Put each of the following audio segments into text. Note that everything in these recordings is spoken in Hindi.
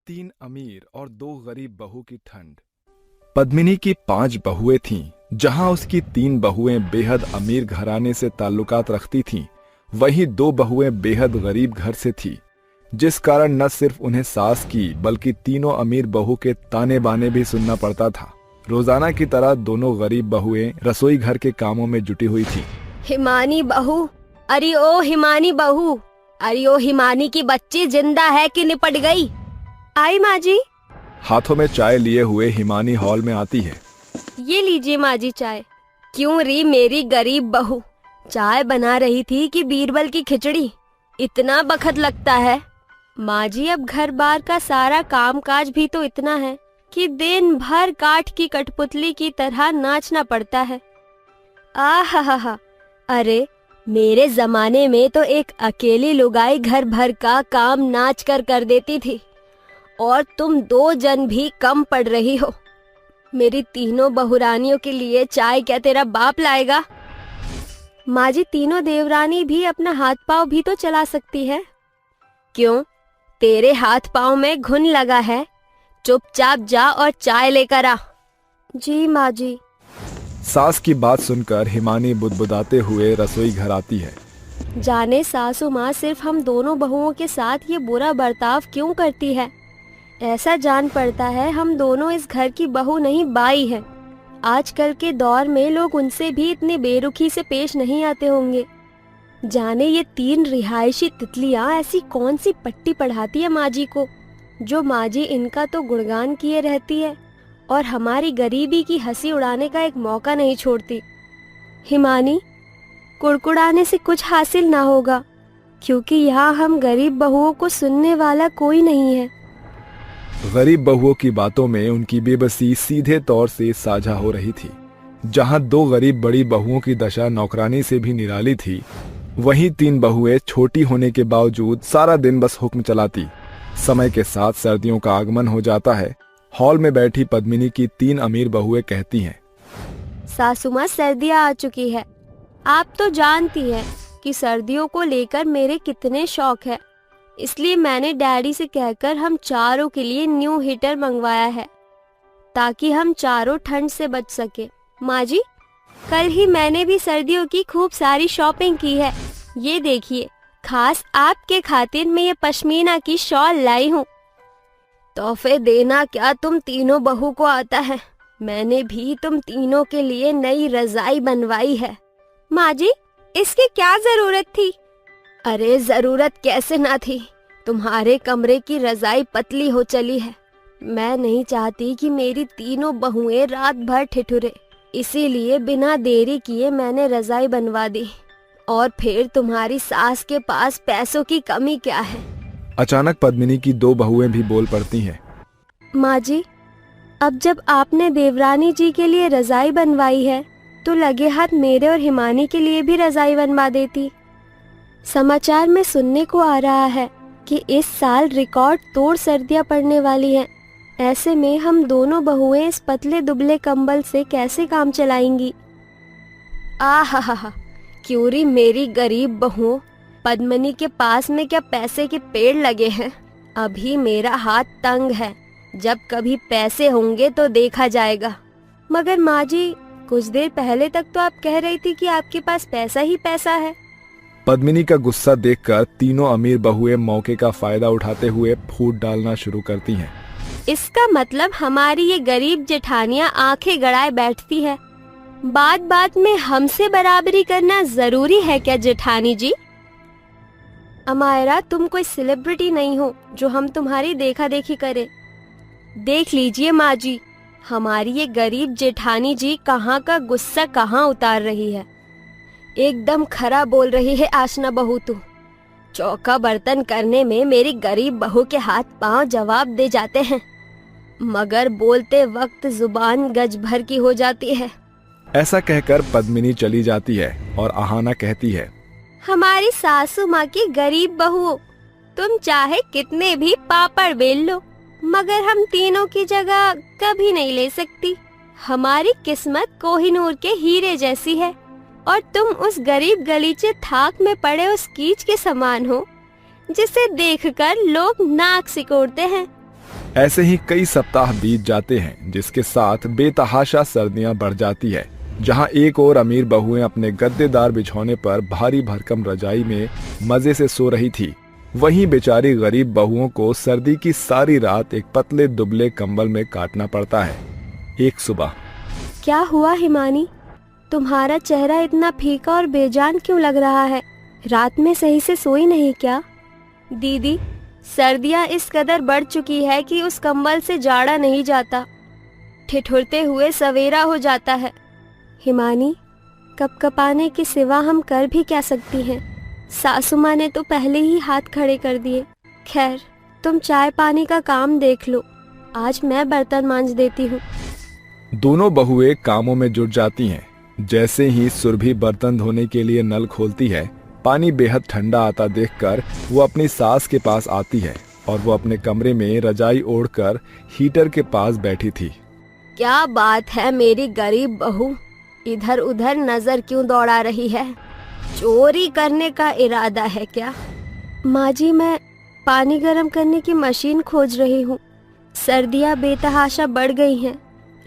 तीन अमीर और दो गरीब बहू की ठंड। पद्मिनी की 5 बहुएं थीं। जहां उसकी 3 बहुएं बेहद अमीर घराने से ताल्लुकात रखती थीं, वहीं 2 बहुएं बेहद गरीब घर से थीं, जिस कारण न सिर्फ उन्हें सास की बल्कि तीनों अमीर बहू के ताने बाने भी सुनना पड़ता था। रोजाना की तरह दोनों गरीब बहुएं रसोई घर के कामों में जुटी हुई थीं। हिमानी बहू, अरे ओ हिमानी बहू, अरे ओ हिमानी की बच्ची जिंदा है कि निपट गई? आई माँ जी। हाथों में चाय लिए हुए हिमानी हॉल में आती है। ये लीजिए माँ जी चाय। क्यों री मेरी गरीब बहू, चाय बना रही थी कि बीरबल की खिचड़ी? इतना बखत लगता है? माँ जी अब घर बार का सारा काम काज भी तो इतना है कि दिन भर काठ की कठपुतली की तरह नाचना पड़ता है। आहा, अरे मेरे जमाने में तो एक अकेली लुगाई घर भर का काम नाच कर देती थी, और तुम 2 जन भी कम पड़ रही हो। मेरी तीनों बहुरानियों के लिए चाय क्या तेरा बाप लाएगा? माँ जी तीनों देवरानी भी अपना हाथ पांव भी तो चला सकती है। क्यों, तेरे हाथ पांव में घुन लगा है? चुपचाप जा और चाय लेकर आ। जी माँ जी। सास की बात सुनकर हिमानी बुदबुदाते हुए रसोई घर आती है। जाने सासू माँ सिर्फ हम दोनों बहुओं के साथ ये बुरा बर्ताव क्यों करती है? ऐसा जान पड़ता है हम दोनों इस घर की बहू नहीं बाई हैं। आजकल के दौर में लोग उनसे भी इतने बेरुखी से पेश नहीं आते होंगे। जाने ये 3 रिहायशी तितलियां ऐसी कौन सी पट्टी पढ़ाती है माँ जी को, जो माँ जी इनका तो गुणगान किए रहती है और हमारी गरीबी की हंसी उड़ाने का एक मौका नहीं छोड़ती। हिमानी, कुड़कुड़ाने से कुछ हासिल ना होगा, क्योंकि यहाँ हम गरीब बहुओं को सुनने वाला कोई नहीं है। गरीब बहुओं की बातों में उनकी बेबसी सीधे तौर से साझा हो रही थी। जहां 2 गरीब बड़ी बहुओं की दशा नौकरानी से भी निराली थी, वहीं 3 बहुएं छोटी होने के बावजूद सारा दिन बस हुक्म चलाती। समय के साथ सर्दियों का आगमन हो जाता है। हॉल में बैठी पद्मिनी की 3 अमीर बहुएं कहती हैं, सासू माँ सर्दियाँ आ चुकी है। आप तो जानती हैं कि सर्दियों को लेकर मेरे कितने शौक है, इसलिए मैंने डैडी से कहकर हम चारों के लिए न्यू हीटर मंगवाया है, ताकि हम चारों ठंड से बच सके। माँ जी, कल ही मैंने भी सर्दियों की खूब सारी शॉपिंग की है। ये देखिए, खास आपके खातिर मैं ये पश्मीना की शॉल लाई हूँ। तोहफे देना क्या तुम तीनों बहू को आता है? मैंने भी तुम तीनों के लिए नई रजाई बनवाई है। माँ जी, इसकी क्या जरूरत थी? अरे जरूरत कैसे ना थी, तुम्हारे कमरे की रजाई पतली हो चली है। मैं नहीं चाहती कि मेरी तीनों बहुएं रात भर ठिठुरे, इसीलिए बिना देरी किए मैंने रजाई बनवा दी। और फिर तुम्हारी सास के पास पैसों की कमी क्या है? अचानक पद्मिनी की 2 बहुएं भी बोल पड़ती हैं। माँ जी, अब जब आपने देवरानी जी के लिए रजाई बनवाई है, तो लगे हाथ मेरे और हिमानी के लिए भी रजाई बनवा देती। समाचार में सुनने को आ रहा है कि इस साल रिकॉर्ड तोड़ सर्दियाँ पड़ने वाली हैं। ऐसे में हम दोनों बहुएं इस पतले दुबले कंबल से कैसे काम चलाएंगी? आहा, क्यों री मेरी गरीब बहुओं, पद्मिनी के पास में क्या पैसे के पेड़ लगे हैं? अभी मेरा हाथ तंग है, जब कभी पैसे होंगे तो देखा जाएगा। मगर माँ जी, कुछ देर पहले तक तो आप कह रही थी कि आपके पास पैसा ही पैसा है। पद्मिनी का गुस्सा देखकर तीनों अमीर बहुएं मौके का फायदा उठाते हुए फूट डालना शुरू करती हैं। इसका मतलब हमारी ये गरीब जेठानियाँ आंखें गड़ाए बैठती है। बात बात में हमसे बराबरी करना जरूरी है क्या जेठानी जी? अमायरा, तुम कोई सेलिब्रिटी नहीं हो जो हम तुम्हारी देखा देखी करें। देख लीजिए माँ जी, हमारी ये गरीब जेठानी जी कहाँ का गुस्सा कहाँ उतार रही है। एकदम खरा बोल रही है आशना बहू तू। चौका बर्तन करने में मेरी गरीब बहू के हाथ पांव जवाब दे जाते हैं, मगर बोलते वक्त जुबान गज भर की हो जाती है। ऐसा कहकर पद्मिनी चली जाती है और आहाना कहती है, हमारी सासू माँ की गरीब बहू, तुम चाहे कितने भी पापड़ बेल लो, मगर हम तीनों की जगह कभी नहीं ले सकती। हमारी किस्मत कोहिनूर के हीरे जैसी है, और तुम उस गरीब गलीचे थाक में पड़े उस कीच के समान हो, जिसे देखकर लोग नाक सिकोड़ते हैं। ऐसे ही कई सप्ताह बीत जाते हैं, जिसके साथ बेतहाशा सर्दियां बढ़ जाती है। जहां एक और अमीर बहुएं अपने गद्देदार बिछौने पर भारी भरकम रजाई में मजे से सो रही थी, वहीं बेचारी गरीब बहुओं को सर्दी की सारी रात एक पतले दुबले कंबल में काटना पड़ता है। एक सुबह, क्या हुआ हिमानी? तुम्हारा चेहरा इतना फीका और बेजान क्यों लग रहा है? रात में सही से सोई नहीं क्या? दीदी, सर्दियाँ इस कदर बढ़ चुकी है कि उस कंबल से जाड़ा नहीं जाता, ठिठुरते हुए सवेरा हो जाता है। हिमानी, कपकपाने के सिवा हम कर भी क्या सकती हैं? सासू माँ ने तो पहले ही हाथ खड़े कर दिए। खैर, तुम चाय पानी का काम देख लो, आज मैं बर्तन मांज देती हूँ। दोनों बहुएं कामों में जुट जाती हैं। जैसे ही सुरभि बर्तन धोने के लिए नल खोलती है, पानी बेहद ठंडा आता देखकर वो अपनी सास के पास आती है और वो अपने कमरे में रजाई ओढ़कर हीटर के पास बैठी थी। क्या बात है मेरी गरीब बहू, इधर उधर नजर क्यों दौड़ा रही है? चोरी करने का इरादा है क्या? माँ जी, मैं पानी गर्म करने की मशीन खोज रही हूँ। सर्दियाँ बेतहाशा बढ़ गई हैं।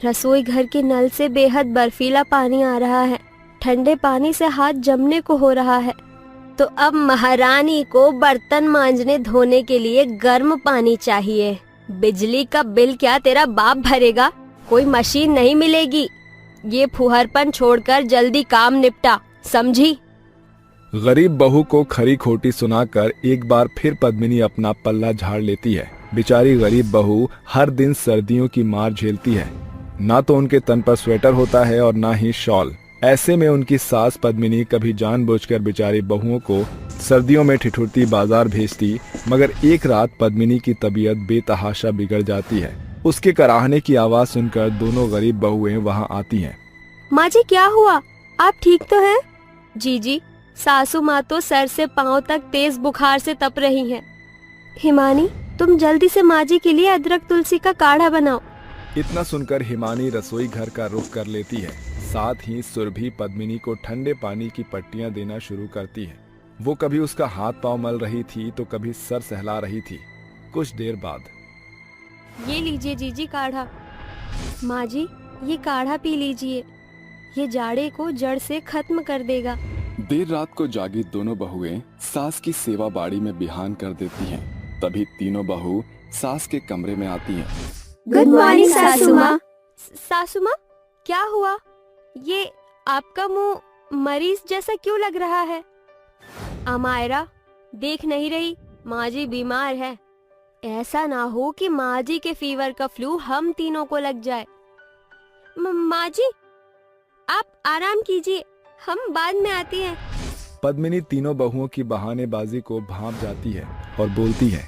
रसोई घर के नल से बेहद बर्फीला पानी आ रहा है। ठंडे पानी से हाथ जमने को हो रहा है। तो अब महारानी को बर्तन मांजने धोने के लिए गर्म पानी चाहिए। बिजली का बिल क्या तेरा बाप भरेगा? कोई मशीन नहीं मिलेगी। ये फुहरपन छोड़कर जल्दी काम निपटा, समझी? गरीब बहू को खरी खोटी सुनाकर एक बार फिर पद्मिनी अपना पल्ला झाड़ लेती है। बेचारी गरीब बहू हर दिन सर्दियों की मार झेलती है। ना तो उनके तन पर स्वेटर होता है और ना ही शॉल। ऐसे में उनकी सास पद्मिनी कभी जानबूझकर बेचारी बहुओं को सर्दियों में ठिठुरती बाजार भेजती, मगर एक रात पद्मिनी की तबीयत बेतहाशा बिगड़ जाती है। उसके कराहने की आवाज सुनकर दोनों गरीब बहुएं वहां आती हैं। माँ जी, क्या हुआ? आप ठीक तो हैं? जी, सासू माँ तो सर से पांव तक तेज बुखार से तप रही हैं। हिमानी, तुम जल्दी से माँ जी के लिए अदरक तुलसी का काढ़ा बनाओ। इतना सुनकर हिमानी रसोई घर का रुख कर लेती है। साथ ही सुरभि पद्मिनी को ठंडे पानी की पट्टियां देना शुरू करती है। वो कभी उसका हाथ पांव मल रही थी तो कभी सर सहला रही थी। कुछ देर बाद, ये लीजिए जीजी काढ़ा। माँ जी, ये काढ़ा पी लीजिए, ये जाड़े को जड़ से खत्म कर देगा। देर रात को जागी दोनों बहुएं सास की सेवा बाड़ी में बिहान कर देती हैं। तभी तीनों बहू सास के कमरे में आती हैं। गुड मॉर्निंग सासू माँ। सासू माँ, क्या हुआ? ये आपका मुंह मरीज जैसा क्यों लग रहा है? अमायरा, देख नहीं रही माँ जी बीमार है। ऐसा ना हो कि माँ जी के फीवर का फ्लू हम तीनों को लग जाए। माँ जी, आप आराम कीजिए, हम बाद में आती हैं। पद्मिनी तीनों बहुओं की बहानेबाजी को भांप जाती है और बोलती है,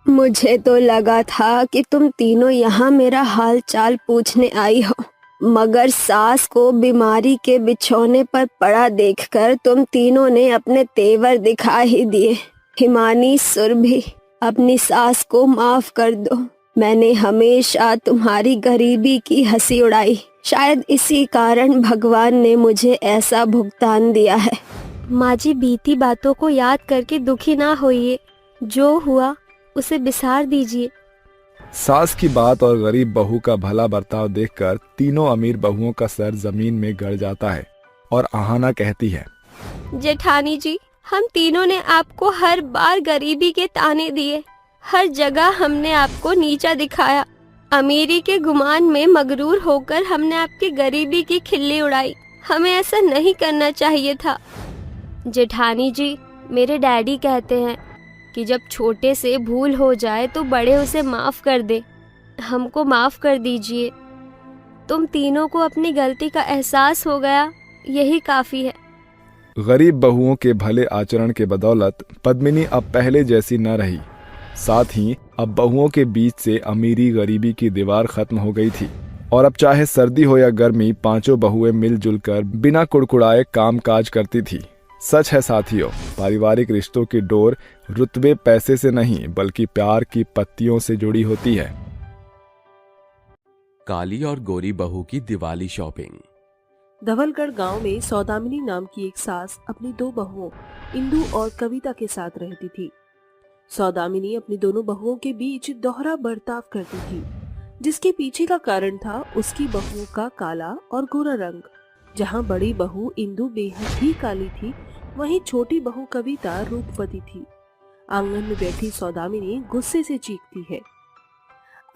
मुझे तो लगा था कि तुम तीनों यहाँ मेरा हाल चाल पूछने आई हो, मगर सास को बीमारी के बिछौने पर पड़ा देखकर तुम तीनों ने अपने तेवर दिखा ही दिए। हिमानी, सुरभि, अपनी सास को माफ कर दो। मैंने हमेशा तुम्हारी गरीबी की हंसी उड़ाई। शायद इसी कारण भगवान ने मुझे ऐसा भुगतान दिया है। माँ जी, बीती बातों को याद करके दुखी ना होइए। जो हुआ उसे बिसार दीजिए। सास की बात और गरीब बहू का भला बर्ताव देखकर तीनों अमीर बहुओं का सर जमीन में गड़ जाता है और आहाना कहती है, जेठानी जी, हम तीनों ने आपको हर बार गरीबी के ताने दिए। हर जगह हमने आपको नीचा दिखाया। अमीरी के गुमान में मगरूर होकर हमने आपकी गरीबी की खिल्ली उड़ाई। हमें ऐसा नहीं करना चाहिए था। जेठानी जी, मेरे डैडी कहते हैं कि जब छोटे से भूल हो जाए तो बड़े उसे माफ कर दे। हमको माफ कर दीजिए। तुम तीनों को अपनी गलती का एहसास हो गया, यही काफी है। गरीब बहुओं के भले आचरण के बदौलत पद्मिनी अब पहले जैसी न रही। साथ ही अब बहुओं के बीच से अमीरी गरीबी की दीवार खत्म हो गई थी और अब चाहे सर्दी हो या गर्मी, पांचों बहुएं मिलजुल कर बिना कुड़कुड़ाए काम काज करती थी। सच है साथियों, पारिवारिक रिश्तों की डोर रुतबे पैसे से नहीं बल्कि प्यार की पत्तियों से जुड़ी होती है। काली और गोरी बहू की दिवाली शॉपिंग। धवलगढ़ गांव में सौदामिनी नाम की एक सास अपनी दो बहुओं इंदु और कविता के साथ रहती थी। सौदामिनी अपनी दोनों बहुओं के बीच दोहरा बर्ताव करती थी, जिसके पीछे का कारण था उसकी बहुओं का काला और गोरा रंग। जहाँ बड़ी बहू इंदु बेहद ही काली थी, वहीं छोटी बहू कविता रूपवती थी। आंगन में बैठी सौदामिनी गुस्से से चीखती है,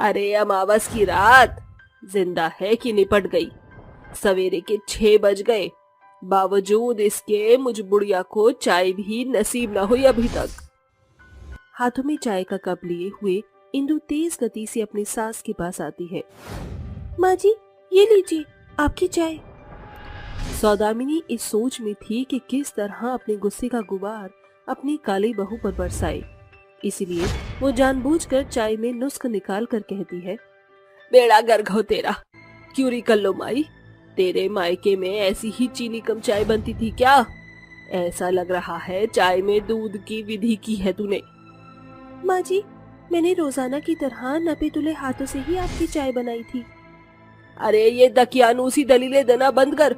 अरे अमावस की रात जिंदा है कि निपट गई? सवेरे के 6 बज गए, बावजूद इसके मुझ बुढ़िया को चाय भी नसीब न हुई अभी तक। हाथों में चाय का कप लिए हुए इंदु तेज गति से अपनी सास के पास आती है। माँ जी, ये लीजिए आपकी चाय। सौदामिनी इस सोच में थी कि किस तरह अपने गुस्से का गुबार अपनी काली बहू पर बरसाए, इसीलिए वो जानबूझकर चाय में नुस्ख निकाल कर कहती है, बेड़ा गर्ग हो तेरा, क्यूरी कर लो माई, तेरे मायके में ऐसी ही चीनी कम चाय बनती थी क्या? ऐसा लग रहा है चाय में दूध की विधि की है तूने। माँ जी, मैंने रोजाना की तरह नपे तुले हाथों से ही आपकी चाय बनाई थी। अरे ये दकियानूसी दलीलें देना बंद कर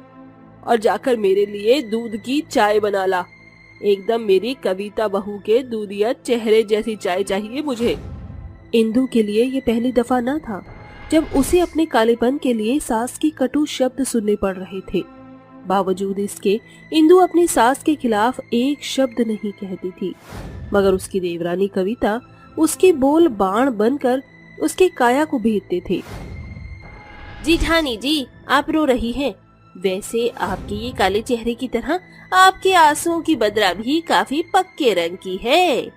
और जाकर मेरे लिए दूध की चाय बना ला। एकदम मेरी कविता बहू के दूधिया चेहरे जैसी चाय चाहिए मुझे। इंदु के लिए ये पहली दफा न था जब उसे अपने कालेपन के लिए सास की कटु शब्द सुनने पड़ रहे थे। बावजूद इसके इंदु अपनी सास के खिलाफ एक शब्द नहीं कहती थी, मगर उसकी देवरानी कविता उसके बोल बाण बनकर उसके काया को भेदते थे। जी ठानी जी, आप रो रही हैं। वैसे आपके ये काले चेहरे की तरह आपके आंसुओं की बदरा भी काफी पक्के रंग की है।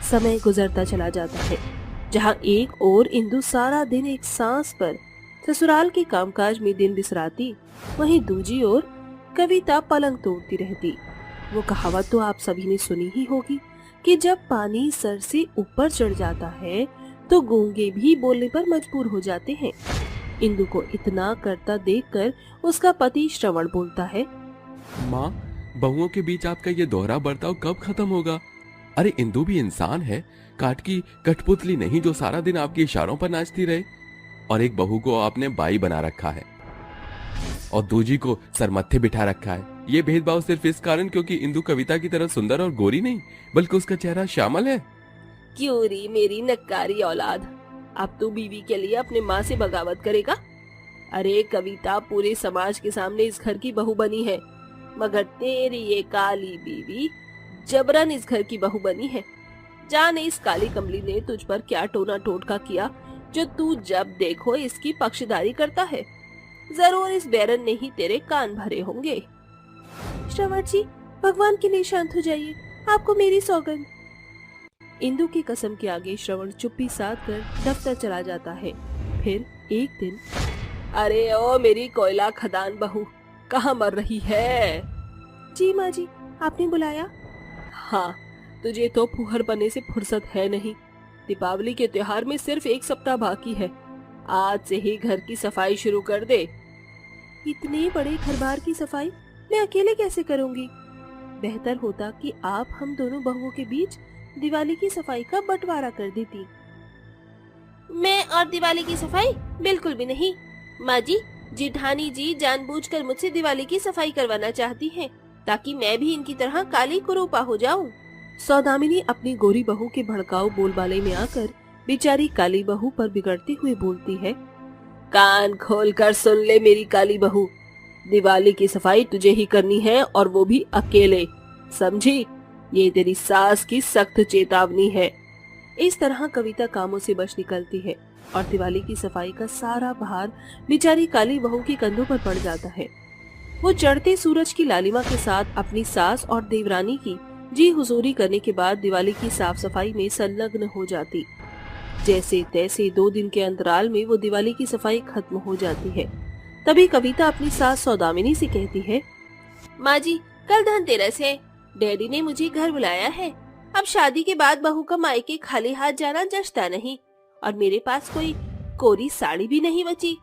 समय गुजरता चला जाता है। जहाँ एक ओर इंदु सारा दिन एक सांस पर ससुराल के कामकाज में दिन बिसराती, वहीं दूजी ओर कविता पलंग तोड़ती रहती। वो कहावत तो आप सभी ने सुनी ही होगी कि जब पानी सर से ऊपर चढ़ जाता है तो गूंगे भी बोलने पर मजबूर हो जाते हैं। इंदु को इतना करता देखकर उसका पति श्रवण बोलता है, माँ, बहुओं के बीच आपका ये दोहरा बर्ताव कब खत्म होगा? अरे इंदु भी इंसान है, काट की कठपुतली नहीं जो सारा दिन आपके इशारों पर नाचती रहे। और एक बहू को आपने बाई बना रखा है और दूजी को सरमत्थे बिठा रखा है। ये भेदभाव सिर्फ इस कारण क्योंकि इंदु कविता की तरह सुंदर और गोरी नहीं, बल्कि उसका चेहरा श्यामल है। क्यूरी मेरी नक्कारी औलाद, अब तू बीवी के लिए अपने माँ से बगावत करेगा? अरे कविता पूरे समाज के सामने इस घर की बहू बनी है, मगर तेरी ये काली बीवी जबरन इस घर की बहू बनी है। जाने इस काली कमली ने तुझ पर क्या टोना टोटका किया जो तू जब देखो इसकी पक्षधारी करता है। जरूर इस बैरन ने ही तेरे कान भरे होंगे। श्रवण जी, भगवान के लिए शांत हो जाइए, आपको मेरी सौगंध। इंदु की कसम के आगे श्रवण चुप्पी साध कर दफ्तर चला जाता है। फिर एक दिन, अरे ओ मेरी कोयला खदान बहू, कहाँ मर रही है? जी माँ जी, आपने बुलाया? हाँ, तुझे तो फुहर बनने से फुर्सत है नहीं। दीपावली के त्योहार में सिर्फ 1 सप्ताह बाकी है। आज से ही घर की सफाई शुरू कर दे। इतने बड़े घर बार की सफाई मैं अकेले कैसे करूंगी? बेहतर होता कि आप हम दोनों बहुओं के बीच दिवाली की सफाई का बंटवारा कर देती। मैं और दिवाली की सफाई बिल्कुल भी नहीं। माँ जी, जेठानी जी जानबूझकर मुझसे दिवाली की सफाई करवाना चाहती हैं, ताकि मैं भी इनकी तरह काली कुरूपा हो जाऊं। सौदामिनी अपनी गोरी बहू के भड़काऊ बोलबाले में आकर बेचारी काली बहू पर बिगड़ते हुए बोलती है, कान खोल कर सुन ले मेरी काली बहू, दिवाली की सफाई तुझे ही करनी है और वो भी अकेले, समझी? ये तेरी सास की सख्त चेतावनी है। इस तरह कविता कामों से बच निकलती है और दिवाली की सफाई का सारा भार बेचारी काली बहू के कंधों पर पड़ जाता है। वो चढ़ते सूरज की लालिमा के साथ अपनी सास और देवरानी की जी हुजूरी करने के बाद दिवाली की साफ सफाई में संलग्न हो जाती। जैसे तैसे 2 दिन के अंतराल में वो दिवाली की सफाई खत्म हो जाती है। तभी कविता अपनी सास सौदामिनी से कहती है, माँ जी, कल धनतेरस है, डैडी ने मुझे घर बुलाया है। अब शादी के बाद बहू का मायके खाली हाथ जाना जचता नहीं और मेरे पास कोई कोरी साड़ी भी नहीं बची।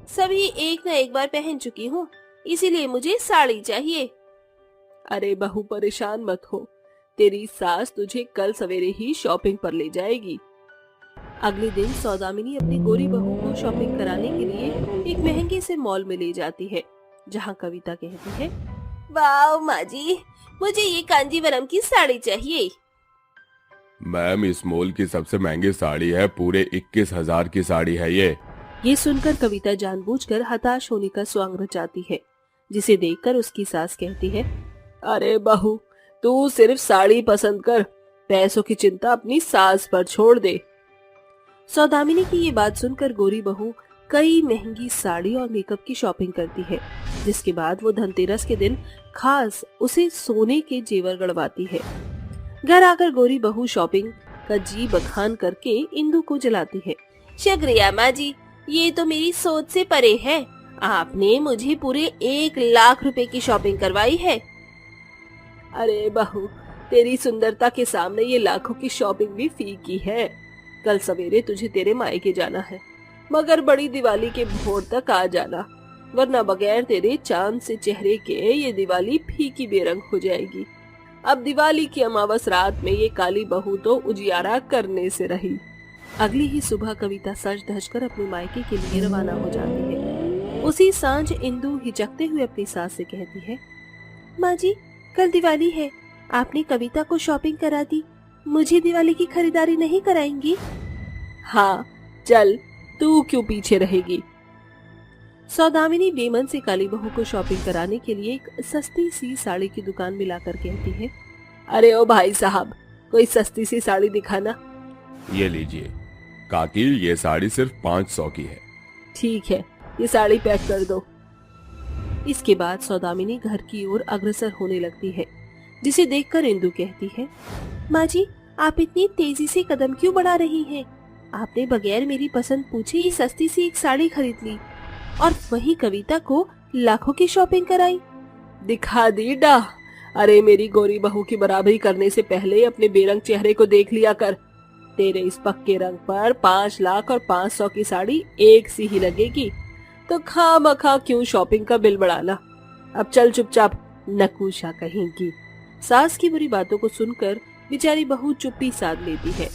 सभी एक न एक बार पहन चुकी हूँ, इसीलिए मुझे साड़ी चाहिए। अरे बहू परेशान मत हो, तेरी सास तुझे कल सवेरे ही शॉपिंग पर ले जाएगी। अगले दिन सौदामिनी अपनी गोरी बहू को शॉपिंग कराने के लिए एक महंगे से मॉल में ले जाती है, जहाँ कविता कहती है, वाह माँ जी, मुझे ये कांजीवरम की साड़ी चाहिए। मैम, इस मॉल की सबसे महंगी साड़ी है, पूरे 21,000 की साड़ी है ये सुनकर कविता जानबूझकर हताश होने का स्वांग रचाती है, जिसे देखकर उसकी सास कहती है, अरे बहू, तू सिर्फ साड़ी पसंद कर, पैसों की चिंता अपनी सास पर छोड़ दे। सौदामिनी की ये बात सुनकर गोरी बहू कई महंगी साड़ी और मेकअप की शॉपिंग करती है, जिसके बाद वो धनतेरस के दिन खास उसे सोने के जेवर गड़वाती है। घर आकर गोरी बहू शॉपिंग का जी बखान करके इंदु को जलाती है। शुक्रिया माँ जी, ये तो मेरी सोच से परे है। आपने मुझे पूरे 1 लाख रुपए की शॉपिंग करवाई है। अरे बहू, तेरी सुंदरता के सामने ये लाखों की शॉपिंग भी फीकी है। कल सवेरे तुझे तेरे मायके जाना है, मगर बड़ी दिवाली के भोर तक आ जाना, वरना बगैर तेरे चांद से चेहरे के ये दिवाली फीकी बेरंग हो जाएगी। अब दिवाली की अमावस रात में ये काली बहू तो उजियारा करने से रही। अगली ही सुबह कविता सज धज कर अपने मायके के लिए रवाना हो जाती है। उसी सांझ इंदु हिचकते हुए अपनी सास से कहती है, माँ जी, कल दिवाली है, आपने कविता को शॉपिंग करा दी, मुझे दिवाली की खरीदारी नहीं कराएंगी? हाँ चल, तू क्यों पीछे रहेगी। सौदामिनी बेमन से काली बहू को शॉपिंग कराने के लिए एक सस्ती सी साड़ी की दुकान में लाकर कहती है, अरे ओ भाई साहब, कोई सस्ती सी साड़ी दिखाना। ये लीजिए काकी, ये साड़ी सिर्फ 500 की है। ठीक है, ये साड़ी पैक कर दो। इसके बाद सौदामिनी घर की ओर अग्रसर होने लगती है, जिसे देखकर इंदु कहती है, माँ जी, आप इतनी तेजी से कदम क्यों बढ़ा रही हैं? आपने बगैर मेरी पसंद पूछे ही सस्ती सी एक साड़ी खरीद ली और वही कविता को लाखों की शॉपिंग कराई। दिखा दी डाह। अरे मेरी गोरी बहू की बराबरी करने से पहले अपने बेरंग चेहरे को देख लिया कर। तेरे इस पक्के रंग पर 5 लाख और 500 की साड़ी एक सी ही लगेगी, तो खामखा क्यों शॉपिंग का बिल बढ़ाना। अब चल चुपचाप, नकूशा कहेंगी। सास की बुरी बातों को सुनकर बेचारी बहू चुप्पी साध लेती है।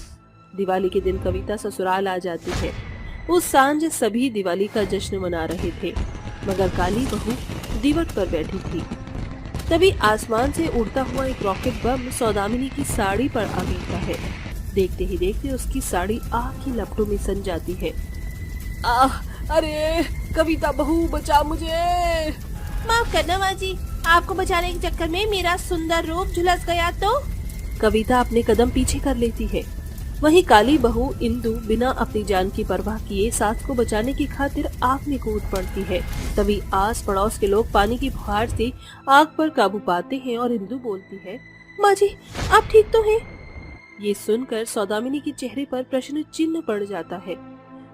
दिवाली के दिन कविता ससुराल आ जाती है। उस सांझ सभी दिवाली का जश्न मना रहे थे, मगर काली बहू दीवट पर बैठी थी। तभी आसमान से उड़ता हुआ एक रॉकेट बम सौदामिनी की साड़ी पर आ गिरता है। देखते ही देखते उसकी साड़ी आग की लपटों में सन जाती है। आह, अरे कविता बहू, बचा मुझे। माफ करना माँ जी, आपको बचाने के चक्कर में मेरा सुंदर रूप झुलस गया तो। कविता अपने कदम पीछे कर लेती है। वहीं काली बहू इंदु बिना अपनी जान की परवाह किए सास को बचाने की खातिर आग में कूद पड़ती है। तभी आस पड़ोस के लोग पानी की फुहार से आग पर काबू पाते हैं और इंदु बोलती है, माँ जी, आप ठीक तो हैं? ये सुनकर सौदामिनी के चेहरे पर प्रश्न चिन्ह पड़ जाता है।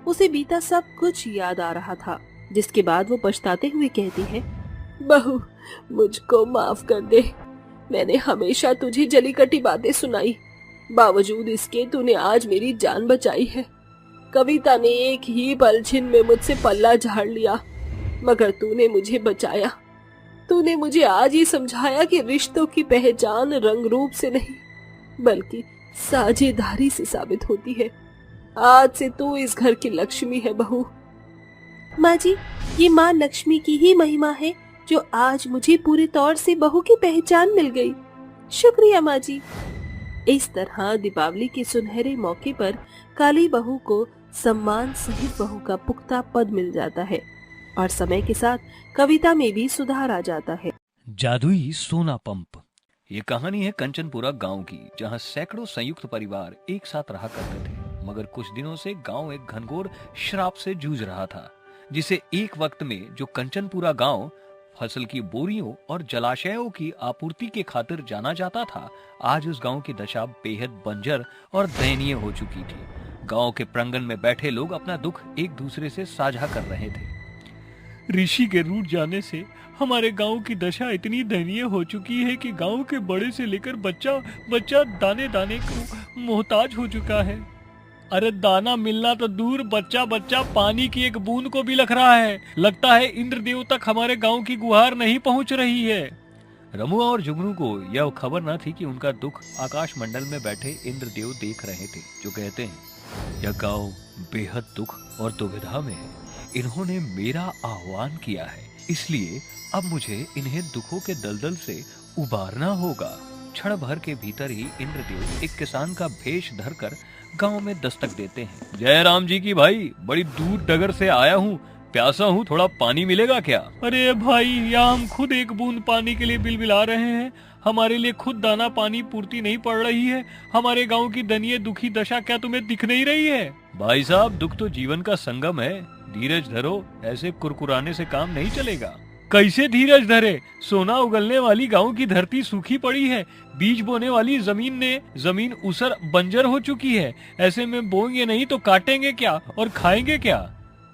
उसे बीता सब कुछ याद आ रहा था, जिसके बाद वो पछताते हुए कहती है, बहू, मुझको माफ कर दे। मैंने हमेशा तुझे जली कटी बातें सुनाई, बावजूद इसके तूने आज मेरी जान बचाई है। कविता ने एक ही पलछिन में मुझसे पल्ला झाड़ लिया, मगर तूने मुझे बचाया। तूने मुझे आज ही समझाया कि रिश्तों की पहचान रंग रूप से नहीं, बल्कि साझेदारी से साबित होती है। आज से तू इस घर की लक्ष्मी है बहू। माँ जी, ये माँ लक्ष्मी की ही महिमा है जो आज मुझे पूरे तौर से बहू की पहचान मिल गई। शुक्रिया माँ जी। इस तरह दीपावली के सुनहरे मौके पर काली बहू को सम्मान सहित बहू का पुख्ता पद मिल जाता है और समय के साथ कविता में भी सुधार आ जाता है। जादुई सोना पंप। ये कहानी है कंचनपुरा गांव की, जहां सैकड़ों संयुक्त परिवार एक साथ रहा करते थे। मगर कुछ दिनों से गांव एक घनघोर श्राप से जूझ रहा था, जिसे एक वक्त में जो कंचनपुरा गांव फसल की बोरियों और जलाशयों की आपूर्ति के खातिर जाना जाता था, आज उस गांव की दशा बेहद बंजर और दयनीय हो चुकी थी। गांव के प्रांगण में बैठे लोग अपना दुख एक दूसरे से साझा कर रहे थे। ऋषि के रूठ जाने से हमारे गांव की दशा इतनी दयनीय हो चुकी है कि गांव के बड़े से लेकर बच्चा दाने दाने को मोहताज हो चुका है। अरे दाना मिलना तो दूर, बच्चा पानी की एक बूंद को भी लख रहा है। लगता है इंद्रदेव तक हमारे गांव की गुहार नहीं पहुंच रही है। रमुआ और जुगनू को यह खबर न थी कि उनका दुख आकाश मंडल में बैठे इंद्रदेव देख रहे थे, जो कहते हैं, यह गांव बेहद दुख और दुविधा में है। इन्होंने मेरा आह्वान किया है, इसलिए अब मुझे इन्हें दुखों के दलदल से उबारना होगा। क्षण भर के भीतर ही इंद्रदेव एक किसान का भेष धरकर गांव में दस्तक देते हैं। जय राम जी की भाई, बड़ी दूर डगर से आया हूँ, प्यासा हूँ, थोड़ा पानी मिलेगा क्या? अरे भाई, यहाँ हम खुद एक बूंद पानी के लिए बिलबिला रहे हैं। हमारे लिए खुद दाना पानी पूर्ति नहीं पड़ रही है। हमारे गांव की दयनीय दुखी दशा क्या तुम्हें दिख नहीं रही है? भाई साहब, दुख तो जीवन का संगम है, धीरज धरो, ऐसे कुरकुराने से काम नहीं चलेगा। कैसे धीरज धरे? सोना उगलने वाली गांव की धरती सूखी पड़ी है, बीज बोने वाली जमीन उसर बंजर हो चुकी है। ऐसे में बोएंगे नहीं तो काटेंगे क्या और खाएंगे क्या?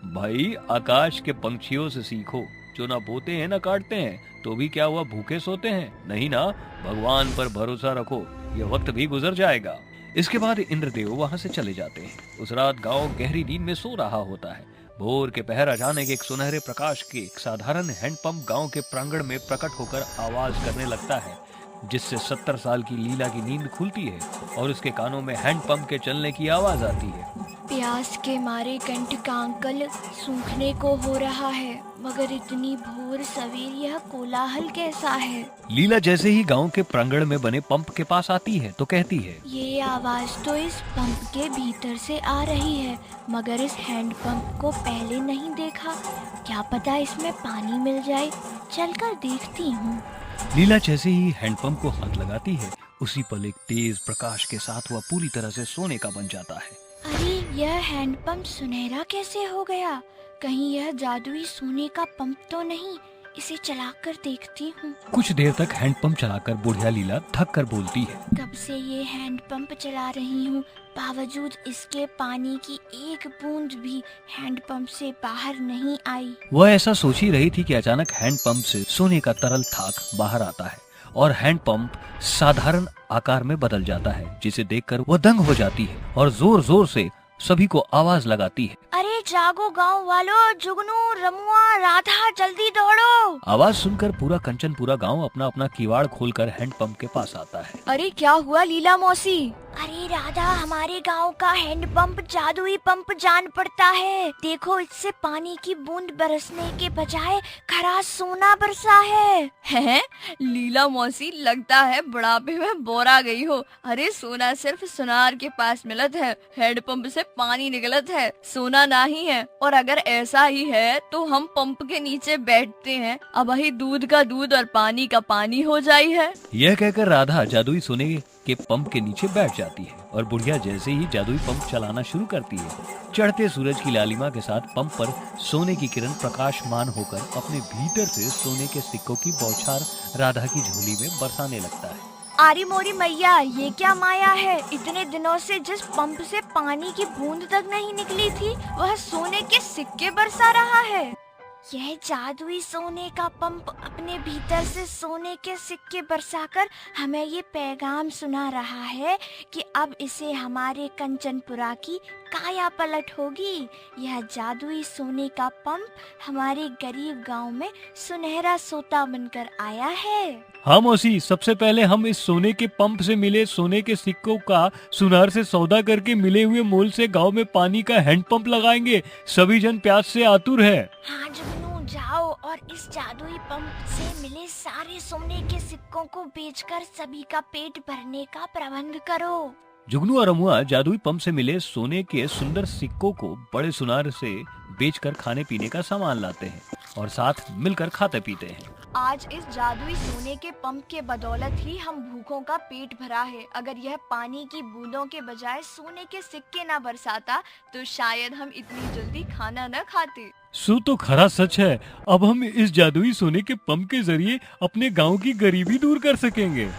भाई, आकाश के पंछियों से सीखो, जो ना बोते हैं ना काटते हैं, तो भी क्या हुआ, भूखे सोते हैं? नहीं ना, भगवान पर भरोसा रखो, ये वक्त भी गुजर जाएगा। इसके बाद इंद्रदेव वहां से चले जाते हैं। उस रात गांव गहरी नींद में सो रहा होता है। भोर के पहर अचानक एक सुनहरे प्रकाश के एक साधारण हैंडपंप गांव के प्रांगण में प्रकट होकर आवाज करने लगता है, जिससे 70 साल की लीला की नींद खुलती है और उसके कानों में हैंडपंप के चलने की आवाज आती है। प्यास के मारे कंठ का अंकल सूखने को हो रहा है, मगर इतनी भोर सवेर यह कोलाहल कैसा है? लीला जैसे ही गांव के प्रांगण में बने पंप के पास आती है तो कहती है, ये आवाज तो इस पंप के भीतर से आ रही है, मगर इस हैंडपंप को पहले नहीं देखा। क्या पता इसमें पानी मिल जाए, चलकर देखती हूँ। लीला जैसे ही हैंडपंप को हाथ लगाती है, उसी पल एक तेज प्रकाश के साथ वह पूरी तरह से सोने का बन जाता है। अरे, यह हैंडपंप सुनहरा कैसे हो गया? कहीं यह जादुई सोने का पंप तो नहीं? इसे चलाकर देखती हूँ। कुछ देर तक हैंडपंप चलाकर बुढ़िया लीला थक कर बोलती है, कब से ये हैंडपंप चला रही हूँ, बावजूद इसके पानी की एक बूंद भी हैंडपंप से बाहर नहीं आई। वह ऐसा सोच ही रही थी कि अचानक हैंडपंप से सोने का तरल थाक बाहर आता है और हैंडपंप साधारण आकार में बदल जाता है, जिसे देखकर वह दंग हो जाती है और जोर जोर से सभी को आवाज लगाती है, अरे जागो गांव वालों, जुगनू, रमुआ, राधा, जल्दी दौड़ो। आवाज सुनकर पूरा कंचनपुरा गांव अपना अपना किवाड़ खोलकर हैंडपंप के पास आता है। अरे क्या हुआ लीला मौसी? अरे राधा, हमारे गांव का हैंडपंप जादुई पंप जान पड़ता है। देखो, इससे पानी की बूंद बरसने के बजाय खरा सोना बरसा है। लीला मौसी, लगता है बुढ़ापे में बोरा गई हो। अरे सोना सिर्फ सुनार के पास मिलत है, हैंडपंप से पानी निकलत है, सोना नहीं है। और अगर ऐसा ही है तो हम पंप के नीचे बैठते हैं, अब वही दूध का दूध और पानी का पानी हो जाई है। यह कहकर राधा जादुई सोने के पंप के नीचे बैठ जाती है और बुढ़िया जैसे ही जादुई पंप चलाना शुरू करती है, चढ़ते सूरज की लालिमा के साथ पंप पर सोने की किरण प्रकाशमान होकर अपने भीतर से सोने के सिक्कों की बौछार राधा की झोली में बरसाने लगता है। आरी मोरी मैया, ये क्या माया है? इतने दिनों से जिस पंप से पानी की बूंद तक नहीं निकली थी, वह सोने के सिक्के बरसा रहा है। यह जादुई सोने का पंप अपने भीतर से सोने के सिक्के बरसाकर हमें ये पैगाम सुना रहा है कि अब इसे हमारे कंचनपुरा की काया पलट होगी। यह जादुई सोने का पंप हमारे गरीब गांव में सुनहरा सोता बनकर आया है। हाँ मौसी, सबसे पहले हम इस सोने के पंप से मिले सोने के सिक्कों का सुनार से सौदा करके मिले हुए मोल से गांव में पानी का हैंडपंप लगाएंगे। सभी जन प्यास से आतुर है। हाँ जुगनू, जाओ और इस जादुई पंप से मिले सारे सोने के सिक्कों को बेचकर सभी का पेट भरने का प्रबंध करो। जुगनू और रमुआ जादुई पंप से मिले सोने के सुंदर सिक्कों को बड़े सुनार से बेचकर खाने पीने का सामान लाते हैं और साथ मिलकर खाते पीते हैं। आज इस जादुई सोने के पंप के बदौलत ही हम भूखों का पेट भरा है। अगर यह पानी की बूंदों के बजाय सोने के सिक्के न बरसाता तो शायद हम इतनी जल्दी खाना न खाते। सो तो खरा सच है। अब हम इस जादुई सोने के पंप के जरिए अपने गांव की गरीबी दूर कर सकेंगे।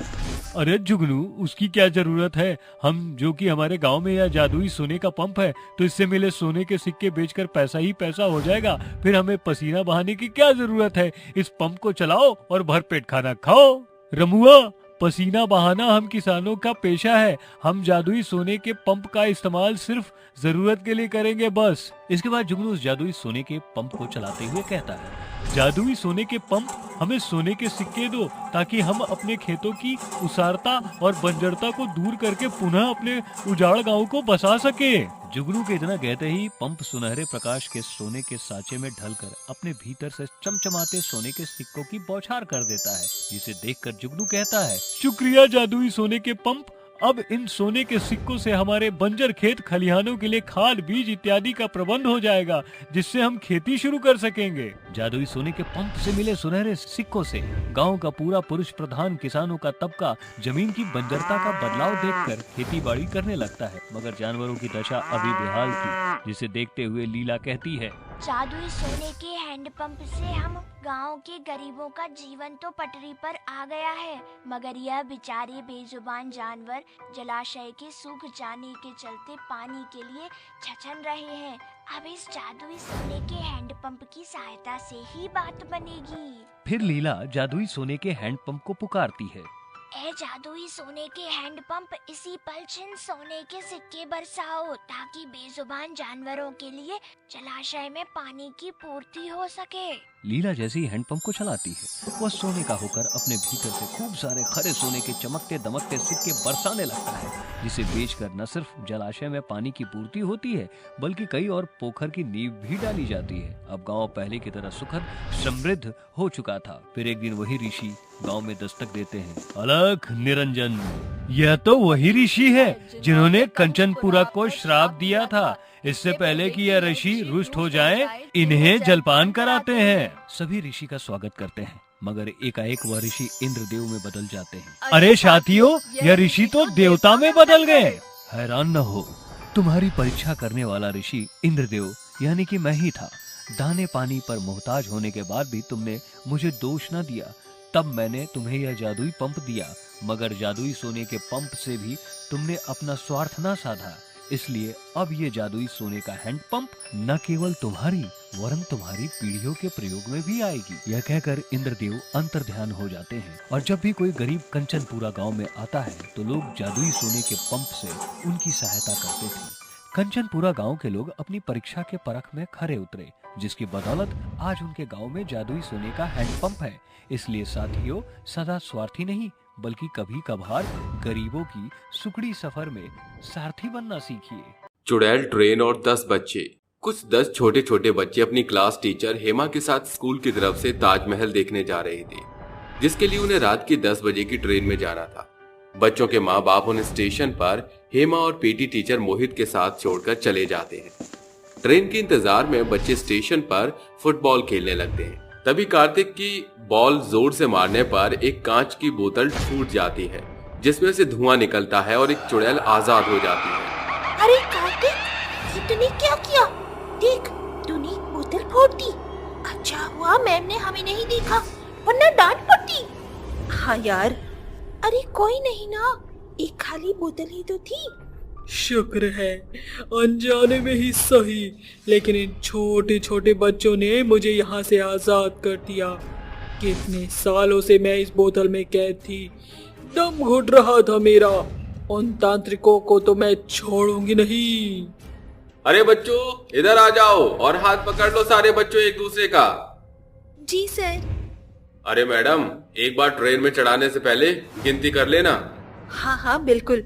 अरे जुगनू, उसकी क्या जरूरत है? हम जो कि हमारे गांव में यह जादुई सोने का पंप है, तो इससे मिले सोने के सिक्के बेचकर पैसा ही पैसा हो जाएगा। फिर हमें पसीना बहाने की क्या जरूरत है? इस पंप को चलाओ और भरपेट खाना खाओ। रमुआ, पसीना बहाना हम किसानों का पेशा है। हम जादुई सोने के पंप का इस्तेमाल सिर्फ जरूरत के लिए करेंगे, बस। इसके बाद जुगनू उस जादुई सोने के पंप को चलाते हुए कहता है, जादुई सोने के पंप, हमें सोने के सिक्के दो ताकि हम अपने खेतों की उसारता और बंजरता को दूर करके पुनः अपने उजाड़ गांव को बसा सके। जुगनू के इतना कहते ही पंप सुनहरे प्रकाश के सोने के साँचे में ढलकर अपने भीतर से चमचमाते सोने के सिक्कों की बौछार कर देता है, जिसे देखकर जुगनू कहता है, शुक्रिया जादुई सोने के पंप, अब इन सोने के सिक्कों से हमारे बंजर खेत खलिहानों के लिए खाद, बीज इत्यादि का प्रबंध हो जाएगा, जिससे हम खेती शुरू कर सकेंगे। जादुई सोने के पंप से मिले सुनहरे सिक्कों से गांव का पूरा पुरुष प्रधान किसानों का तबका जमीन की बंजरता का बदलाव देखकर खेती बाड़ी करने लगता है, मगर जानवरों की दशा अभी बेहाल थी, जिसे देखते हुए लीला कहती है, जादुई सोने के हैंडपंप से हम गांव के गरीबों का जीवन तो पटरी पर आ गया है, मगर यह बेचारे बेजुबान जानवर जलाशय के सूख जाने के चलते पानी के लिए छछन रहे हैं। अब इस जादुई सोने के हैंडपंप की सहायता से ही बात बनेगी। फिर लीला जादुई सोने के हैंडपंप को पुकारती है, ए जादुई सोने के हैंडपंप, इसी पल छिन सोने के सिक्के बरसाओ ताकि बेजुबान जानवरों के लिए जलाशय में पानी की पूर्ति हो सके। लीला जैसे ही हैंडपंप को चलाती है, वह सोने का होकर अपने भीतर से खूब सारे खरे सोने के चमकते दमकते सिक्के बरसाने लगता है, जिसे बेचकर न सिर्फ जलाशय में पानी की पूर्ति होती है, बल्कि कई और पोखर की नींव भी डाली जाती है। अब गांव पहले की तरह सुखद समृद्ध हो चुका था। फिर एक दिन वही ऋषि गांव में दस्तक देते हैं। अलख निरंजन, यह तो वही ऋषि है जिन्होंने कंचनपुरा को श्राप दिया था। इससे पहले कि यह ऋषि रुष्ट हो जाएं, इन्हें जलपान कराते हैं। सभी ऋषि का स्वागत करते हैं, मगर एकाएक वह ऋषि इंद्रदेव में बदल जाते हैं। अरे साथियों, यह ऋषि तो देवता में बदल गए। हैरान न हो, तुम्हारी परीक्षा करने वाला ऋषि इंद्रदेव यानी कि मैं ही था। दाने पानी पर मोहताज होने के बाद भी तुमने मुझे दोष न दिया, तब मैंने तुम्हें यह जादुई पंप दिया, मगर जादुई सोने के पंप से भी तुमने अपना स्वार्थ न साधा। इसलिए अब ये जादुई सोने का हैंड पंप न केवल तुम्हारी वरन तुम्हारी पीढ़ियों के प्रयोग में भी आएगी। यह कहकर इंद्रदेव अंतर्ध्यान हो जाते हैं, और जब भी कोई गरीब कंचनपुरा गांव में आता है तो लोग जादुई सोने के पंप से उनकी सहायता करते थे। कंचनपुरा गांव के लोग अपनी परीक्षा के परख में खरे उतरे, जिसकी बदौलत आज उनके गांव में जादुई सोने का हैंडपंप है। इसलिए साथियों, सदा स्वार्थी नहीं बल्कि कभी कभार गरीबों की सुखड़ी सफर में सारथी बनना सीखिए। चुड़ैल ट्रेन और 10 बच्चे। कुछ 10 छोटे छोटे बच्चे अपनी क्लास टीचर हेमा के साथ स्कूल की तरफ से ताजमहल देखने जा रहे थे, जिसके लिए उन्हें रात की 10 बजे की ट्रेन में जाना था। बच्चों के माँ बाप उन्हें स्टेशन पर हेमा और पीटी टीचर मोहित के साथ छोड़कर चले जाते हैं। ट्रेन के इंतजार में बच्चे स्टेशन पर फुटबॉल खेलने लगते हैं। तभी कार्तिक की बॉल जोर से मारने पर एक कांच की बोतल टूट जाती है, जिसमें से धुआं निकलता है और एक चुड़ैल आजाद हो जाती है। अरे कार्तिक, ये तूने क्या किया? देख, तूने एक बोतल फोड़ दी। अच्छा हुआ मैम ने हमें नहीं देखा, वरना डांट पड़ती। हाँ यार, अरे कोई नहीं ना, एक खाली बोतल ही तो थी। शुक्र है अनजाने में ही सही, लेकिन इन छोटे छोटे बच्चों ने मुझे यहाँ से आजाद कर दिया। कितने सालों से मैं इस बोतल में कैद थी, दम घुट रहा था मेरा। उन तांत्रिकों को तो मैं छोड़ूंगी नहीं। अरे बच्चों, इधर आ जाओ और हाथ पकड़ लो सारे बच्चों एक दूसरे का। जी सर। अरे मैडम, एक बार ट्रेन में चढ़ाने से पहले गिनती कर लेना। हाँ हाँ बिल्कुल,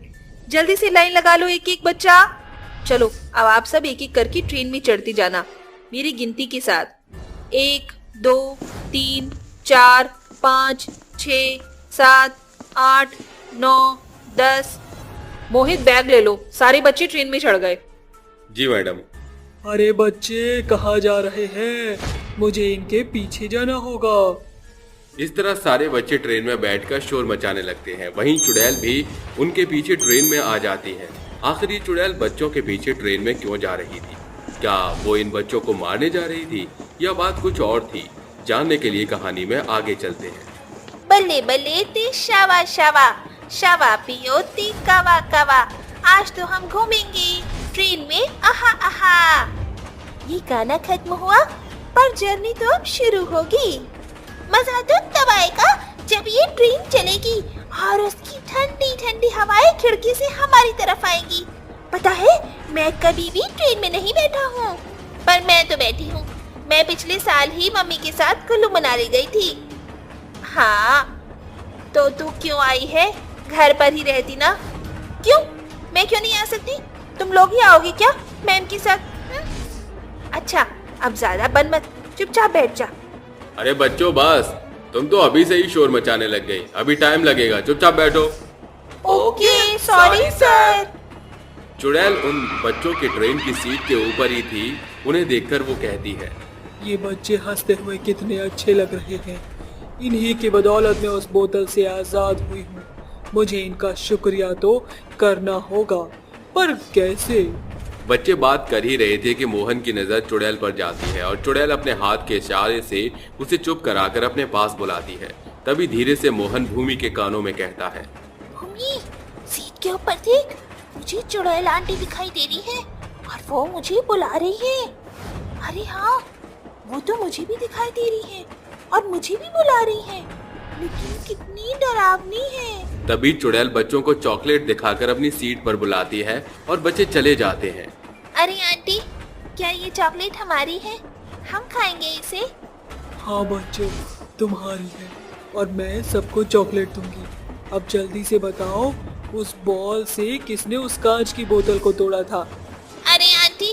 जल्दी से लाइन लगा लो एक एक बच्चा। चलो अब आप सब एक एक करके ट्रेन में चढ़ती जाना मेरी गिनती के साथ। 1 2 3 4 5 6 7 8 9 10। मोहित बैग ले लो, सारे बच्चे ट्रेन में चढ़ गए। जी मैडम। अरे बच्चे कहाँ जा रहे हैं? मुझे इनके पीछे जाना होगा। इस तरह सारे बच्चे ट्रेन में बैठकर शोर मचाने लगते हैं। वहीं चुड़ैल भी उनके पीछे ट्रेन में आ जाती है। आखिर ये चुड़ैल बच्चों के पीछे ट्रेन में क्यों जा रही थी? क्या वो इन बच्चों को मारने जा रही थी या बात कुछ और थी? जानने के लिए कहानी में आगे चलते हैं। बल्ले बल्ले ती शावा शावा, शावा पियो ती कावा कावा, आज तो हम घूमेंगे ट्रेन में आहा आहा। ये गाना खत्म हुआ पर जर्नी तो अब शुरू होगी। मजा तो तब आएगा जब ये ट्रेन चलेगी और उसकी ठंडी ठंडी हवाएं खिड़की से हमारी तरफ आएंगी। पता है, मैं कभी भी ट्रेन में नहीं बैठा हूँ, पर मैं तो बैठी हूँ। मैं पिछले साल ही मम्मी के साथ कुल्लू मनाली गई थी। हाँ, तो तू क्यों आई है? घर पर ही रहती ना। क्यों? मैं क्यों नहीं आ सकती? तुम लोग ही आओगे क्या मैम के साथ? अच्छा, अब ज्यादा बन मत, चुपचाप बैठ जा। अरे बच्चों बस, तुम तो अभी से ही शोर मचाने लग गई। अभी टाइम लगेगा, चुपचाप बैठो। Okay, sorry sir. चुड़ैल उन बच्चों की ट्रेन की सीट के ऊपर ही थी। उन्हें देखकर वो कहती है, ये बच्चे हंसते हुए कितने अच्छे लग रहे हैं। इन्हीं की बदौलत मैं उस बोतल से आजाद हुई हूँ। मुझे इनका शुक्रिया तो करना होगा, पर कैसे? बच्चे बात कर ही रहे थे कि मोहन की नजर चुड़ैल पर जाती है और चुड़ैल अपने हाथ के इशारे से उसे चुप कराकर अपने पास बुलाती है। तभी धीरे से मोहन भूमि के कानों में कहता है, भूमि, सीट के ऊपर देख, मुझे चुड़ैल आंटी दिखाई दे रही है और वो मुझे बुला रही है। अरे हाँ, वो तो मुझे भी दिखाई दे रही है और मुझे भी बुला रही है, लेकिन कितनी डरावनी है। तभी चुड़ैल बच्चों को चॉकलेट दिखाकर अपनी सीट पर बुलाती है और बच्चे चले जाते हैं। अरे आंटी, क्या ये चॉकलेट हमारी है? हम खाएंगे इसे। हाँ बच्चों, तुम्हारी है और मैं सबको चॉकलेट दूंगी। अब जल्दी से बताओ, उस बॉल से किसने उस कांच की बोतल को तोड़ा था? अरे आंटी,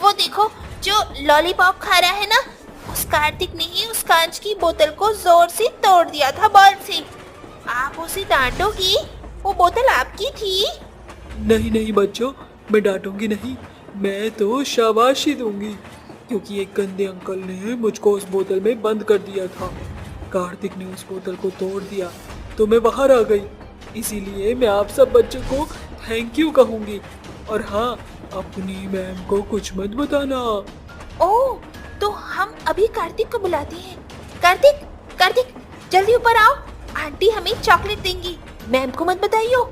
वो देखो जो लॉलीपॉप खा रहा है ना, उस कार्तिक ने ही उस कांच की बोतल को जोर से तोड़ दिया था बॉल से। आप उसे डांटोगी? वो बोतल आपकी थी। नहीं नहीं बच्चों, मैं डांटूंगी नहीं, मैं तो शाबाशी दूंगी, क्योंकि एक गंदे अंकल ने मुझको उस बोतल में बंद कर दिया था। कार्तिक ने उस बोतल को तोड़ दिया तो मैं बाहर आ गई। इसीलिए मैं आप सब बच्चों को थैंक यू कहूंगी। और हाँ, अपनी मैम को कुछ मत बताना। ओह, तो हम अभी कार्तिक को बुलाते हैं। कार्तिक, कार्तिक, जल्दी ऊपर आओ, आंटी हमें चॉकलेट देंगी, मैम को मत बताइयो।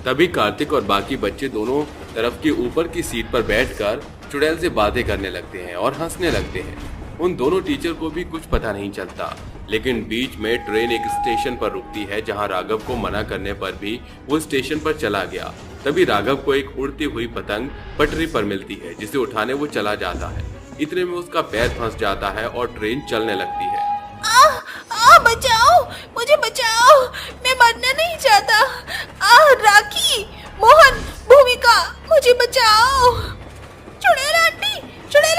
तभी कार्तिक और बाकी बच्चे दोनों तरफ की ऊपर की सीट पर बैठकर चुड़ैल से बातें करने लगते हैं और हंसने लगते हैं। उन दोनों टीचर को भी कुछ पता नहीं चलता, लेकिन बीच में ट्रेन एक स्टेशन पर रुकती है जहां राघव को मना करने पर भी वो स्टेशन पर चला गया। तभी राघव को एक उड़ती हुई पतंग पटरी पर मिलती है, जिसे उठाने वो चला जाता है। इतने में उसका पैर फंस जाता है और ट्रेन चलने लगती है। बचाओ, मुझे बचाओ, मैं मरना नहीं चाहता। राखी, मोहन, भूमिका, मुझे बचाओ। चुड़ैल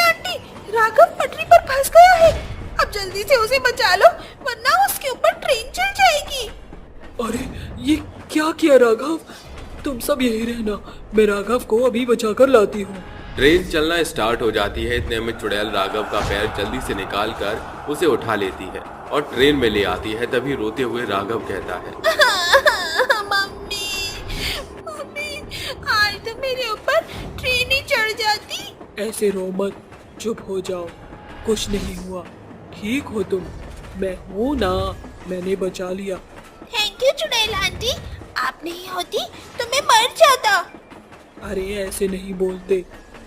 आंटी, राघव पटरी पर फंस गया है। अब जल्दी से उसे बचा लो, वरना उसके ऊपर ट्रेन चल जाएगी। अरे ये क्या किया राघव? तुम सब यही रहना, मैं राघव को अभी बचाकर लाती हूँ। ट्रेन चलना स्टार्ट हो जाती है। इतने में चुड़ैल राघव का पैर जल्दी से निकाल कर उसे उठा लेती है और ट्रेन में ले आती है। तभी रोते हुए राघव कहता है, मम्मी, आज तो मेरे ऊपर ट्रेन ही चढ़ जाती। ऐसे रो मत, चुप हो जाओ, कुछ नहीं हुआ, ठीक हो तुम। मैं हूँ ना, मैंने बचा लिया। थैंक यू चुड़ैल आंटी, आप नहीं होती तो मैं मर जाता। अरे ऐसे नहीं बोलते,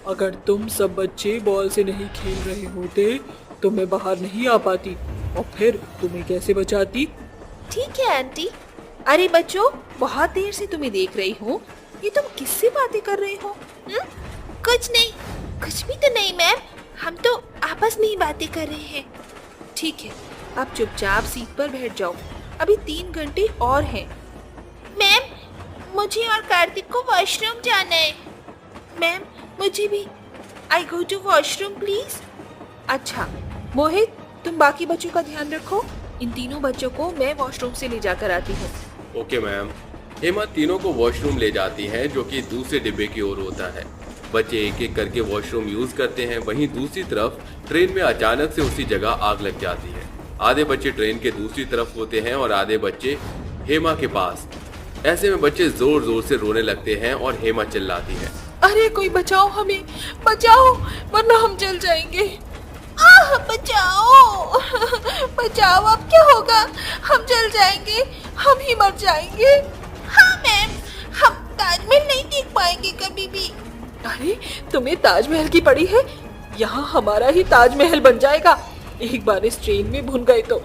अगर तुम सब बच्चे बॉल से नहीं खेल रहे होते तो मैं बाहर नहीं आ पाती, और फिर तुम्हें कैसे बचाती? ठीक है आंटी। अरे बच्चों, बहुत देर से तुम्हें देख रही हूँ, ये तुम किससे बातें कर रहे हो? कुछ नहीं, कुछ भी तो नहीं मैम, हम तो आपस में ही बातें कर रहे हैं। ठीक है, आप चुपचाप सीट पर बैठ जाओ, अभी 3 घंटे और हैं। मैम, मुझे और कार्तिक को वॉशरूम जाना है। मैम, मुझे भी। आई गो टू वॉशरूम प्लीज। अच्छा मोहित, तुम बाकी बच्चों का ध्यान रखो, इन तीनों बच्चों को मैं वॉशरूम से ले जाकर आती हूँ। Okay ma'am. हेमा तीनों को वॉशरूम ले जाती है, जो कि दूसरे डिब्बे की ओर होता है। बच्चे एक एक करके वॉशरूम यूज करते हैं। वहीं दूसरी तरफ ट्रेन में अचानक से उसी जगह आग लग जाती है। आधे बच्चे ट्रेन के दूसरी तरफ होते हैं और आधे बच्चे हेमा के पास। ऐसे में बच्चे जोर जोर से रोने लगते हैं और हेमा चिल्लाती है, अरे कोई बचाओ, हमें बचाओ, वरना हम जल जाएंगे। बचाओ, बचाओ, अब क्या होगा? हम जल जाएंगे, हम ही मर जाएंगे। हाँ मैम, हम ताजमहल नहीं देख पाएंगे कभी भी। अरे तुम्हें ताजमहल की पड़ी है, यहाँ हमारा ही ताजमहल बन जाएगा एक बार इस ट्रेन में भुन गए तो।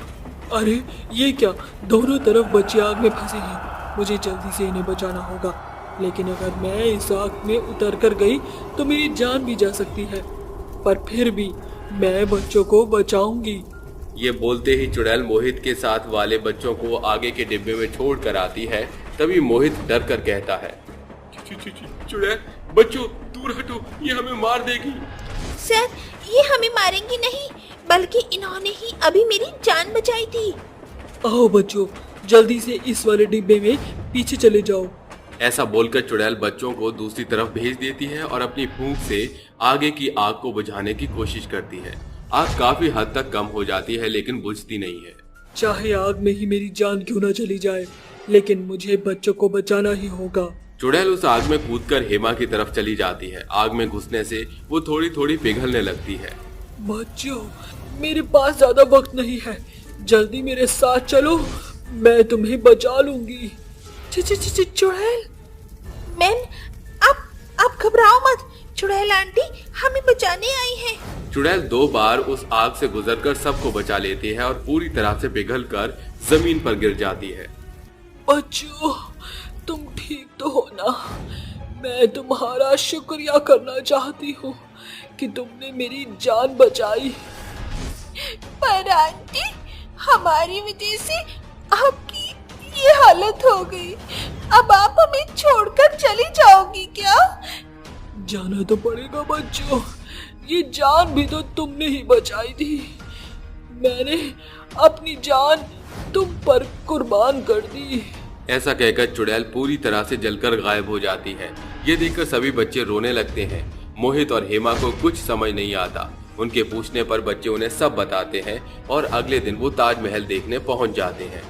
अरे ये क्या, दोनों तरफ बच्चे आग में फंसे हैं, मुझे जल्दी से इन्हें बचाना होगा। लेकिन अगर मैं इस आग में उतर कर गई तो मेरी जान भी जा सकती है, पर फिर भी मैं बच्चों को बचाऊंगी। ये बोलते ही चुड़ैल मोहित के साथ वाले बच्चों को आगे के डिब्बे में छोड़ कर आती है। तभी मोहित डर कर कहता है, चुड़ैल बच्चों दूर हटो, ये हमें मार देगी। सर, ये हमें मारेंगी नहीं, बल्कि इन्होंने ही अभी मेरी जान बचाई थी। आओ बच्चों, जल्दी से इस वाले डिब्बे में पीछे चले जाओ। ऐसा बोलकर चुड़ैल बच्चों को दूसरी तरफ भेज देती है और अपनी फूंक से आगे की आग को बुझाने की कोशिश करती है। आग काफी हद तक कम हो जाती है लेकिन बुझती नहीं है। चाहे आग में ही मेरी जान क्यों न चली जाए, लेकिन मुझे बच्चों को बचाना ही होगा। चुड़ैल उस आग में कूदकर हेमा की तरफ चली जाती है। आग में घुसने से वो थोड़ी थोड़ी पिघलने लगती है। बच्चों, मेरे पास ज्यादा वक्त नहीं है, जल्दी मेरे साथ चलो, मैं तुम्हें बचा लूंगी। चुड़ैल मैम, आप घबराओ मत, चुड़ैल आंटी हमें बचाने आई है। चुड़ैल 2 बार उस आग से गुजरकर सबको बचा लेती है और पूरी तरह से पिघलकर जमीन पर गिर जाती है। बच्चों, तुम ठीक तो हो ना? मैं तुम्हारा शुक्रिया करना चाहती हूँ कि तुमने मेरी जान बचाई। पर आंटी, हमारी वजह से आपकी ये हालत हो गई, अब आप हमें छोड़कर चली जाओगी क्या? जाना तो पड़ेगा बच्चों, ये जान भी तो तुमने ही बचाई थी। मैंने अपनी जान तुम पर कुर्बान कर दी। ऐसा कहकर चुड़ैल पूरी तरह से जलकर गायब हो जाती है। ये देखकर सभी बच्चे रोने लगते हैं। मोहित और हेमा को कुछ समझ नहीं आता। उनके पूछने पर बच्चे उन्हें सब बताते हैं और अगले दिन वो ताजमहल देखने पहुंच जाते हैं।